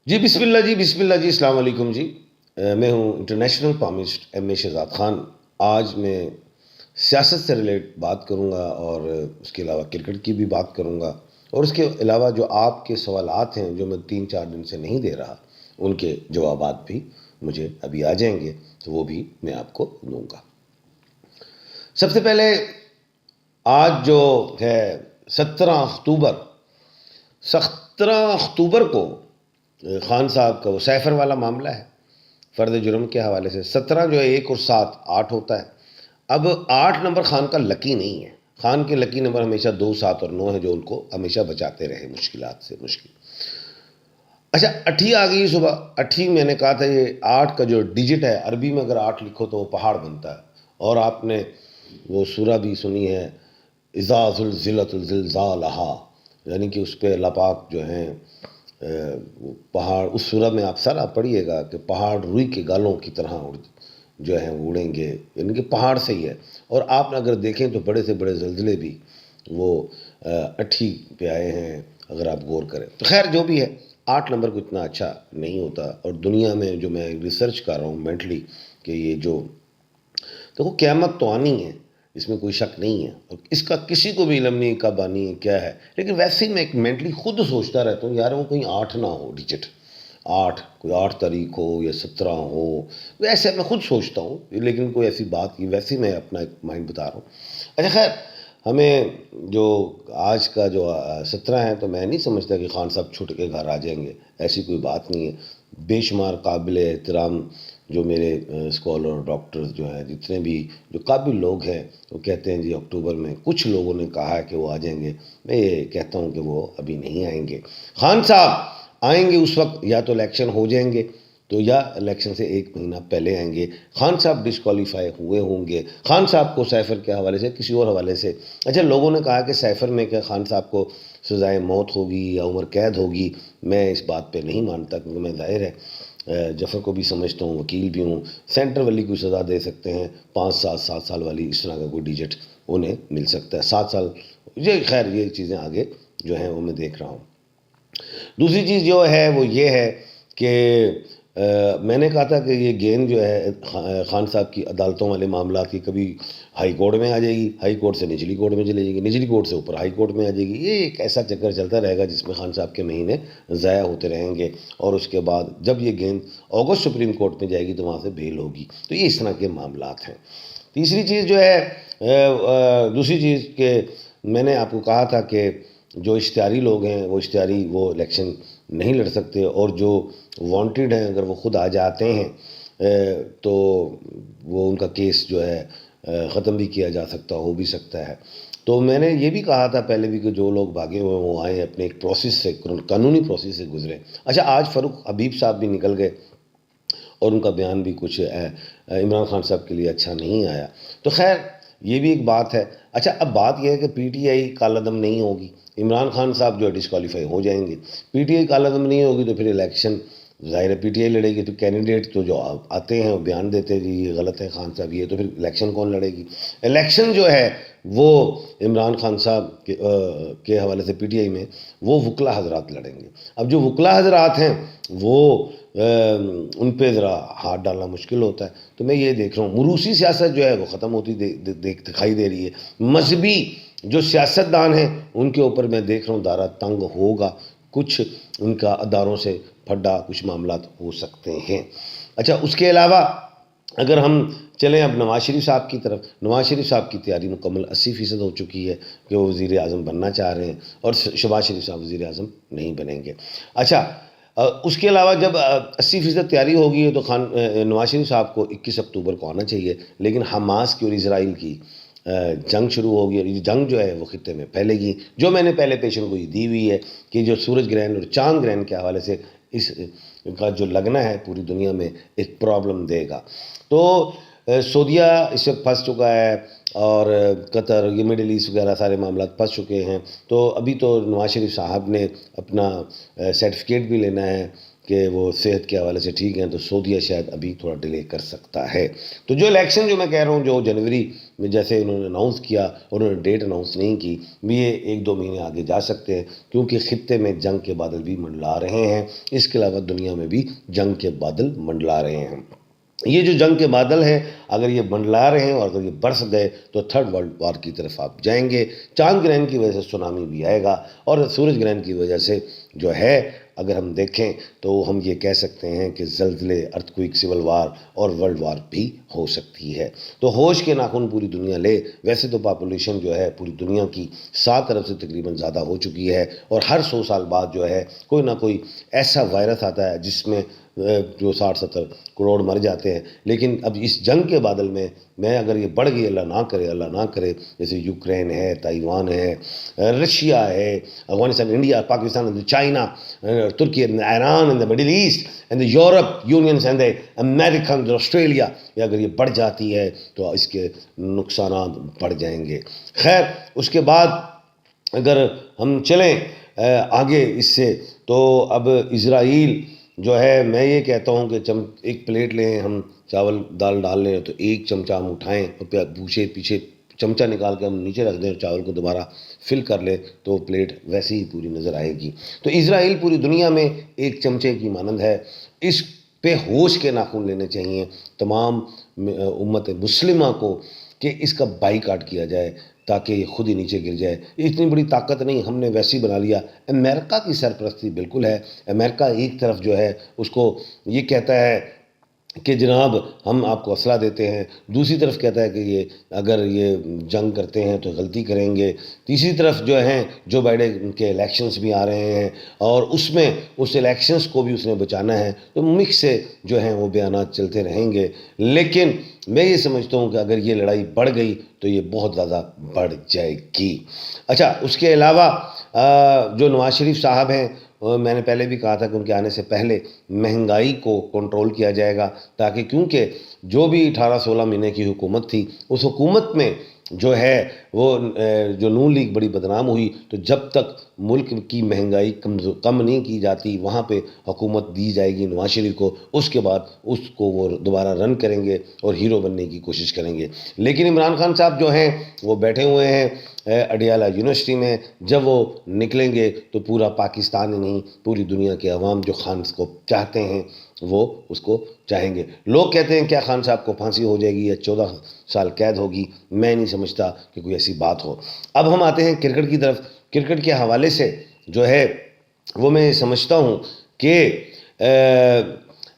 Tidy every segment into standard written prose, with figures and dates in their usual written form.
جی بسم اللہ جی، بسم اللہ جی، السلام علیکم جی۔ میں ہوں انٹرنیشنل پامسٹ ایم اے شہزاد خان۔ آج میں سیاست سے ریلیٹ بات کروں گا اور اس کے علاوہ کرکٹ کی بھی بات کروں گا، اور اس کے علاوہ جو آپ کے سوالات ہیں جو میں 3-4 دن سے نہیں دے رہا، ان کے جوابات بھی مجھے ابھی آ جائیں گے تو وہ بھی میں آپ کو دوں گا۔ سب سے پہلے آج جو ہے 17 اکتوبر، 17 اکتوبر کو خان صاحب کا وہ سیفر والا معاملہ ہے فرد جرم کے حوالے سے۔ 17 جو ہے 1 اور 7 8 ہوتا ہے۔ اب 8 نمبر خان کا لکی نہیں ہے، خان کے لکی نمبر ہمیشہ 2 7 اور 9 ہے، جو ان کو ہمیشہ بچاتے رہے مشکلات سے مشکل۔ اچھا، اٹھی آ گئی صبح۔ اٹھی میں نے کہا تھا یہ 8 کا جو ڈیجٹ ہے، عربی میں اگر 8 لکھو تو وہ پہاڑ بنتا ہے، اور آپ نے وہ سورہ بھی سنی ہے، اذا زلزلت زلزالہا، یعنی کہ اس پہ اللہ پاک جو ہیں وہ پہاڑ، اس سورہ میں آپ سارا پڑھیے گا کہ پہاڑ روئی کے گالوں کی طرح جو ہیں اڑیں گے، یعنی کہ پہاڑ سے ہی ہے۔ اور آپ اگر دیکھیں تو بڑے سے بڑے زلزلے بھی وہ اٹھی پہ آئے ہیں، اگر آپ غور کریں تو۔ خیر جو بھی ہے، 8 نمبر کو اتنا اچھا نہیں ہوتا، اور دنیا میں جو میں ریسرچ کر رہا ہوں مینٹلی کہ یہ جو دیکھو قیامت تو آنی ہے، اس میں کوئی شک نہیں ہے، اور اس کا کسی کو بھی علم نہیں کب آنی ہے کیا ہے، لیکن ویسے ہی میں ایک مینٹلی خود سوچتا رہتا ہوں یار وہ کہیں 8 نہ ہو ڈیجٹ، 8 کوئی 8 تاریخ ہو یا 17 ہو، ویسے میں خود سوچتا ہوں، لیکن کوئی ایسی بات کی، ویسے ہی میں اپنا ایک مائنڈ بتا رہا ہوں۔ اچھا خیر، ہمیں جو آج کا جو 17 ہے، تو میں نہیں سمجھتا کہ خان صاحب چھٹ کے گھر آ جائیں گے، ایسی کوئی بات نہیں ہے۔ بے شمار قابل احترام جو میرے اسکالر ڈاکٹرز جو ہیں، جتنے بھی جو قابل لوگ ہیں، وہ کہتے ہیں جی اکتوبر میں، کچھ لوگوں نے کہا ہے کہ وہ آ جائیں گے، میں یہ کہتا ہوں کہ وہ ابھی نہیں آئیں گے۔ خان صاحب آئیں گے اس وقت یا تو الیکشن ہو جائیں گے، تو یا الیکشن سے 1 مہینہ پہلے آئیں گے۔ خان صاحب ڈسکوالیفائی ہوئے ہوں گے، خان صاحب کو سیفر کے حوالے سے کسی اور حوالے سے، اچھا لوگوں نے کہا کہ سیفر میں کہ خان صاحب کو سزائے موت ہوگی یا عمر قید ہوگی، میں اس بات پہ نہیں مانتا، کیونکہ میں ظاہر ہے جفر کو بھی سمجھتا ہوں، وکیل بھی ہوں، سینٹر والی کوئی سزا دے سکتے ہیں، 5 7 7 سال والی اس طرح کا کوئی ڈیجٹ انہیں مل سکتا ہے، 7 سال، یہ خیر یہ چیزیں آگے جو ہیں وہ میں دیکھ رہا ہوں۔ دوسری چیز جو ہے وہ یہ ہے کہ میں نے کہا تھا کہ یہ گیند جو ہے خان صاحب کی عدالتوں والے معاملات کی، کبھی ہائی کورٹ میں آ جائے گی، ہائی کورٹ سے نچلی کورٹ میں چلے جائے گی، نچلی کورٹ سے اوپر ہائی کورٹ میں آ جائے گی، یہ ایک ایسا چکر چلتا رہے گا جس میں خان صاحب کے مہینے ضائع ہوتے رہیں گے، اور اس کے بعد جب یہ گیند اگست سپریم کورٹ میں جائے گی تو وہاں سے بیل ہوگی، تو یہ اس طرح کے معاملات ہیں۔ تیسری چیز جو ہے، دوسری چیز کہ میں نے آپ کو کہا تھا کہ جو اشتہاری لوگ ہیں وہ اشتہاری وہ الیکشن نہیں لڑ سکتے، اور جو وانٹیڈ ہیں اگر وہ خود آ جاتے ہیں تو وہ ان کا کیس جو ہے ختم بھی کیا جا سکتا، ہو بھی سکتا ہے۔ تو میں نے یہ بھی کہا تھا پہلے بھی کہ جو لوگ بھاگے ہوئے وہ آئیں، اپنے ایک پروسیس سے، قانونی پروسیس سے گزریں۔ اچھا، آج فاروق حبیب صاحب بھی نکل گئے، اور ان کا بیان بھی کچھ عمران خان صاحب کے لیے اچھا نہیں آیا، تو خیر یہ بھی ایک بات ہے۔ اچھا، اب بات یہ ہے کہ پی ٹی آئی کالعدم نہیں ہوگی، عمران خان صاحب جو ہے ڈسکوالیفائی ہو جائیں گے، پی ٹی آئی کالعدم نہیں ہوگی تو پھر الیکشن ظاہر ہے پی ٹی آئی لڑے گی، تو کینڈیڈیٹ تو جو آتے ہیں وہ بیان دیتے ہیں جی یہ غلط ہے خان صاحب یہ، تو پھر الیکشن کون لڑے گی؟ الیکشن جو ہے وہ عمران خان صاحب کے حوالے سے پی ٹی آئی میں وہ وکلا حضرات لڑیں گے۔ اب جو وکلا حضرات ہیں وہ ان پہ ذرا ہاتھ ڈالنا مشکل ہوتا ہے، تو میں یہ دیکھ رہا ہوں موروثی سیاست جو ہے وہ ختم ہوتی دکھائی دے رہی ہے، مذہبی جو سیاستدان ہیں ان کے اوپر میں دیکھ رہا ہوں دائرہ تنگ ہوگا، کچھ ان کا اداروں سے پھڈا کچھ معاملات ہو سکتے ہیں۔ اچھا، اس کے علاوہ اگر ہم چلیں اب نواز شریف صاحب کی طرف، نواز شریف صاحب کی تیاری مکمل 80% ہو چکی ہے کہ وہ وزیر اعظم بننا چاہ رہے ہیں، اور شہباز شریف صاحب وزیر اعظم نہیں بنیں گے۔ اچھا، اس کے علاوہ جب 80% تیاری ہوگی ہے تو نواز شریف صاحب کو 21 اکتوبر کو آنا چاہیے، لیکن حماس کی اور اسرائیل کی جنگ شروع ہوگی، اور یہ جنگ جو ہے وہ خطے میں پھیلے گی، جو میں نے پہلے پیشن گوئی دی ہوئی ہے کہ جو سورج گرہن اور چاند گرہن کے حوالے سے اس کا جو لگنا ہے پوری دنیا میں ایک پرابلم دے گا۔ تو سعودیہ اس وقت پھنس چکا ہے، اور قطر، یہ مڈل ایسٹ وغیرہ سارے معاملات پھنس چکے ہیں، تو ابھی تو نواز شریف صاحب نے اپنا سرٹیفکیٹ بھی لینا ہے کہ وہ صحت کے حوالے سے ٹھیک ہیں، تو سعودیہ شاید ابھی تھوڑا ڈیلے کر سکتا ہے۔ تو جو الیکشن جو میں کہہ رہا ہوں، جو جنوری میں جیسے انہوں نے اناؤنس کیا، انہوں نے ڈیٹ اناؤنس نہیں کی، یہ 1-2 مہینے آگے جا سکتے ہیں، کیونکہ خطے میں جنگ کے بادل بھی منڈلا رہے ہیں، اس کے علاوہ دنیا میں بھی جنگ کے بادل منڈلا رہے ہیں۔ یہ جو جنگ کے بادل ہیں، اگر یہ منڈلا رہے ہیں اور اگر یہ برس گئے تو 3rd ورلڈ وار کی طرف آپ جائیں گے۔ چاند گرہن کی وجہ سے سونامی بھی آئے گا، اور سورج گرہن کی وجہ سے جو ہے اگر ہم دیکھیں تو ہم یہ کہہ سکتے ہیں کہ زلزلے، ارتھکوئک، سول وار اور ورلڈ وار بھی ہو سکتی ہے۔ تو ہوش کے ناخن پوری دنیا لے۔ ویسے تو پاپولیشن جو ہے پوری دنیا کی 7 ارب سے تقریباً زیادہ ہو چکی ہے، اور ہر 100 سال بعد جو ہے کوئی نہ کوئی ایسا وائرس آتا ہے جس میں جو 60-70 کروڑ مر جاتے ہیں۔ لیکن اب اس جنگ کے بادل میں اگر یہ بڑھ گئی، اللہ نہ کرے، جیسے یوکرین ہے، تائیوان ہے، رشیا ہے، افغانستان، انڈیا، پاکستان، چائنا، ترکی، Iran, middle east, Europe unions, American, Australia, یہ اگر یہ بڑھ جاتی ہے تو اس کے نقصانات بڑھ جائیں گے۔ خیر، اس کے بعد اگر ہم چلیں آگے اس سے، تو اب اسرائیل جو ہے، میں یہ کہتا ہوں کہ ایک پلیٹ لیں، ہم چاول دال ڈال لیں تو 1 چمچہ ہم اٹھائیں، اور پیچھے چمچہ نکال کے ہم نیچے رکھ دیں اور چاول کو دوبارہ فل کر لیں تو پلیٹ ویسے ہی پوری نظر آئے گی۔ تو اسرائیل پوری دنیا میں 1 چمچے کی مانند ہے۔ اس پہ ہوش کے ناخن لینے چاہیے تمام امت مسلمہ کو، کہ اس کا بائیکاٹ کیا جائے تاکہ یہ خود ہی نیچے گر جائے۔ اتنی بڑی طاقت نہیں، ہم نے ویسے ہی بنا لیا۔ امریکہ کی سرپرستی بالکل ہے۔ امریکہ ایک طرف جو ہے اس کو یہ کہتا ہے کہ جناب ہم آپ کو اسلحہ دیتے ہیں، دوسری طرف کہتا ہے کہ یہ اگر یہ جنگ کرتے ہیں تو غلطی کریں گے، تیسری طرف جو ہیں جو بائیڈن کے الیکشنز بھی آ رہے ہیں، اور اس میں اس الیکشنز کو بھی اس نے بچانا ہے، تو مکس سے جو ہیں وہ بیانات چلتے رہیں گے۔ لیکن میں یہ سمجھتا ہوں کہ اگر یہ لڑائی بڑھ گئی تو یہ بہت زیادہ بڑھ جائے گی۔ اچھا، اس کے علاوہ جو نواز شریف صاحب ہیں، میں نے پہلے بھی کہا تھا کہ ان کے آنے سے پہلے مہنگائی کو کنٹرول کیا جائے گا، تاکہ کیونکہ جو بھی 18-16 مہینے کی حکومت تھی، اس حکومت میں جو ہے وہ جو نون لیگ بڑی بدنام ہوئی، تو جب تک ملک کی مہنگائی کم نہیں کی جاتی، وہاں پہ حکومت دی جائے گی نواز شریف کو، اس کے بعد اس کو وہ دوبارہ رن کریں گے اور ہیرو بننے کی کوشش کریں گے۔ لیکن عمران خان صاحب جو ہیں وہ بیٹھے ہوئے ہیں اڈیالہ یونیورسٹی میں، جب وہ نکلیں گے تو پورا پاکستان ہی نہیں، پوری دنیا کے عوام جو خان کو چاہتے ہیں وہ اس کو چاہیں گے۔ لوگ کہتے ہیں کیا خان صاحب کو پھانسی ہو جائے گی یا 14 سال قید ہوگی؟ میں نہیں سمجھتا کہ کوئی ایسی بات ہو۔ اب ہم آتے ہیں کرکٹ کی طرف۔ کرکٹ کے حوالے سے جو ہے وہ میں سمجھتا ہوں کہ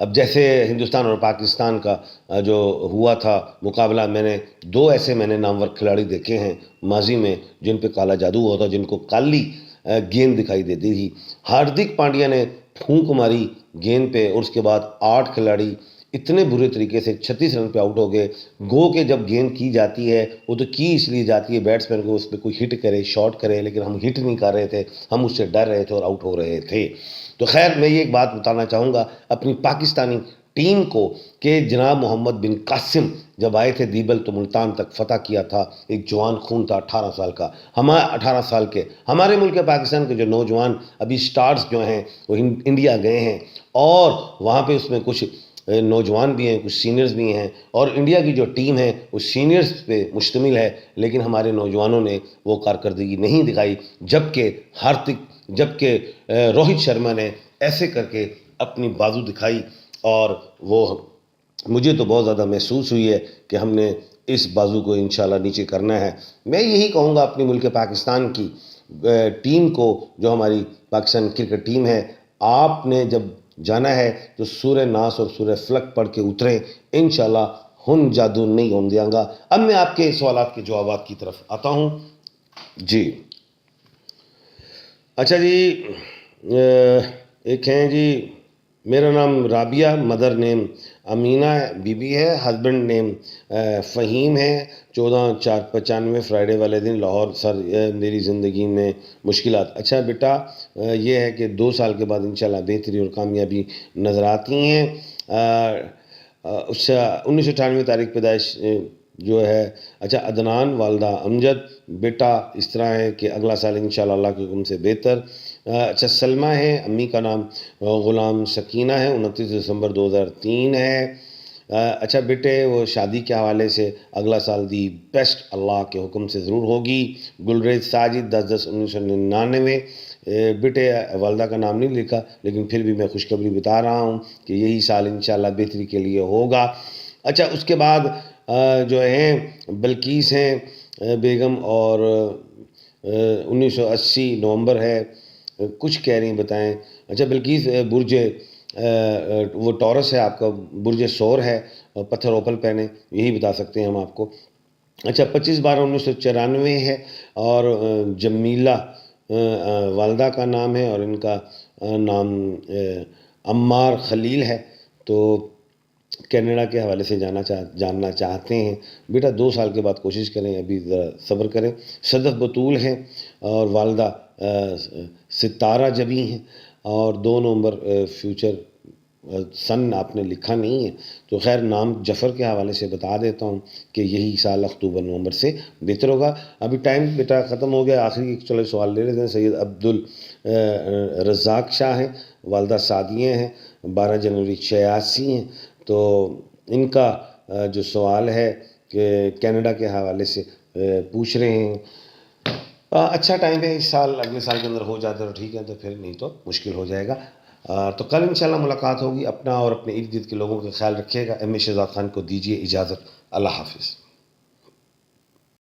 اب جیسے ہندوستان اور پاکستان کا جو ہوا تھا مقابلہ، میں نے 2 ایسے نامور کھلاڑی دیکھے ہیں ماضی میں جن پہ کالا جادو ہوا تھا، جن کو کالی گیند دکھائی دیتی تھی۔ ہاردک پانڈیا نے پھونک ماری گیند پہ، اور اس کے بعد 8 کھلاڑی اتنے برے طریقے سے 36 رن پہ آؤٹ ہو گئے۔ گو کہ جب گیند کی جاتی ہے وہ تو کی اس لیے جاتی ہے بیٹسمین کو اس پہ کوئی ہٹ کرے، شاٹ کرے، لیکن ہم ہٹ نہیں کر رہے تھے، ہم اس سے ڈر رہے تھے اور آؤٹ ہو رہے تھے۔ تو خیر، میں یہ ایک بات بتانا چاہوں گا اپنی پاکستانی ٹیم کو کہ جناب محمد بن قاسم جب آئے تھے دیبل تو ملتان تک فتح کیا تھا، ایک جوان خون تھا 18 سال کا۔ 18 سال کے ہمارے ملک پاکستان کے جو نوجوان ابھی سٹارز جو ہیں وہ انڈیا گئے ہیں، اور وہاں پہ اس میں کچھ نوجوان بھی ہیں، کچھ سینئرز بھی ہیں، اور انڈیا کی جو ٹیم ہے وہ سینئرز پہ مشتمل ہے، لیکن ہمارے نوجوانوں نے وہ کارکردگی نہیں دکھائی، جبکہ روہت شرما نے ایسے کر کے اپنی بازو دکھائی، اور وہ مجھے تو بہت زیادہ محسوس ہوئی ہے کہ ہم نے اس بازو کو انشاءاللہ نیچے کرنا ہے۔ میں یہی کہوں گا اپنی ملک پاکستان کی ٹیم کو، جو ہماری پاکستان کرکٹ ٹیم ہے، آپ نے جب جانا ہے تو سورہ ناس اور سورہ فلق پڑھ کے اتریں، انشاءاللہ ہن جادو نہیں ہون دیاں گا۔ اب میں آپ کے سوالات کے جوابات کی طرف آتا ہوں۔ جی اچھا جی، ایک ہیں جی، میرا نام Rabia, mother name Amina Bibi ہے، ہسبینڈ نیم فہیم ہے، 14/4/95 فرائیڈے والے دن لاہور۔ سر میری زندگی میں مشکلات، اچھا بیٹا یہ ہے کہ 2 سال کے بعد انشاءاللہ بہتری اور کامیابی نظر آتی ہیں۔ 1998 تاریخ پیدائش جو ہے۔ اچھا عدنان، والدہ امجد، بیٹا اس طرح ہے کہ اگلا سال انشاءاللہ اللہ کے حکم سے بہتر اچھا سلمہ ہے، امی کا نام غلام سکینہ ہے، 29 دسمبر 2003 ہے۔ اچھا بیٹے وہ شادی کے حوالے سے اگلا سال دی بیسٹ اللہ کے حکم سے ضرور ہوگی۔ گلریز ساجد 10/10/1999۔ بیٹے والدہ کا نام نہیں لکھا لیکن پھر بھی میں خوشخبری بتا رہا ہوں کہ یہی سال انشاءاللہ بہتری کے لیے ہوگا۔ اچھا اس کے بعد جو ہیں بلقیس ہیں بیگم، اور 1980 نومبر ہے، کچھ کہہ رہی ہیں بتائیں۔ اچھا بلقیس برج وہ ٹورس ہے آپ کا، برج سور ہے، پتھر اوپل پہنے، یہی بتا سکتے ہیں ہم آپ کو۔ اچھا 25/12/1994 ہے، اور جمیلہ والدہ کا نام ہے، اور ان کا نام عمار خلیل ہے۔ تو کینیڈا کے حوالے سے جاننا چاہتے ہیں۔ بیٹا 2 سال کے بعد کوشش کریں، ابھی ذرا صبر کریں۔ صدف بطول ہیں اور والدہ ستارہ جبی ہیں، اور 2 نومبر فیوچر سن آپ نے لکھا نہیں ہے، تو خیر نام جعفر کے حوالے سے بتا دیتا ہوں کہ یہی سال اکتوبر نومبر سے بہتر ہوگا۔ ابھی ٹائم بیٹا ختم ہو گیا، آخری چلو سوال لے لیتے ہیں۔ سید عبدالرزاق شاہ ہیں، والدہ سعدیہ ہیں، 12 جنوری 86 ہیں۔ تو ان کا جو سوال ہے کہ کینیڈا کے حوالے سے پوچھ رہے ہیں۔ اچھا ٹائم ہے، اس سال اگلے سال کے اندر ہو جاتا ہے تو ٹھیک ہے، تو پھر نہیں تو مشکل ہو جائے گا۔ تو کل انشاءاللہ ملاقات ہوگی۔ اپنا اور اپنے ارد گرد کے لوگوں کا خیال رکھیے گا۔ ایم اے شہزاد خان کو دیجیے اجازت، اللہ حافظ۔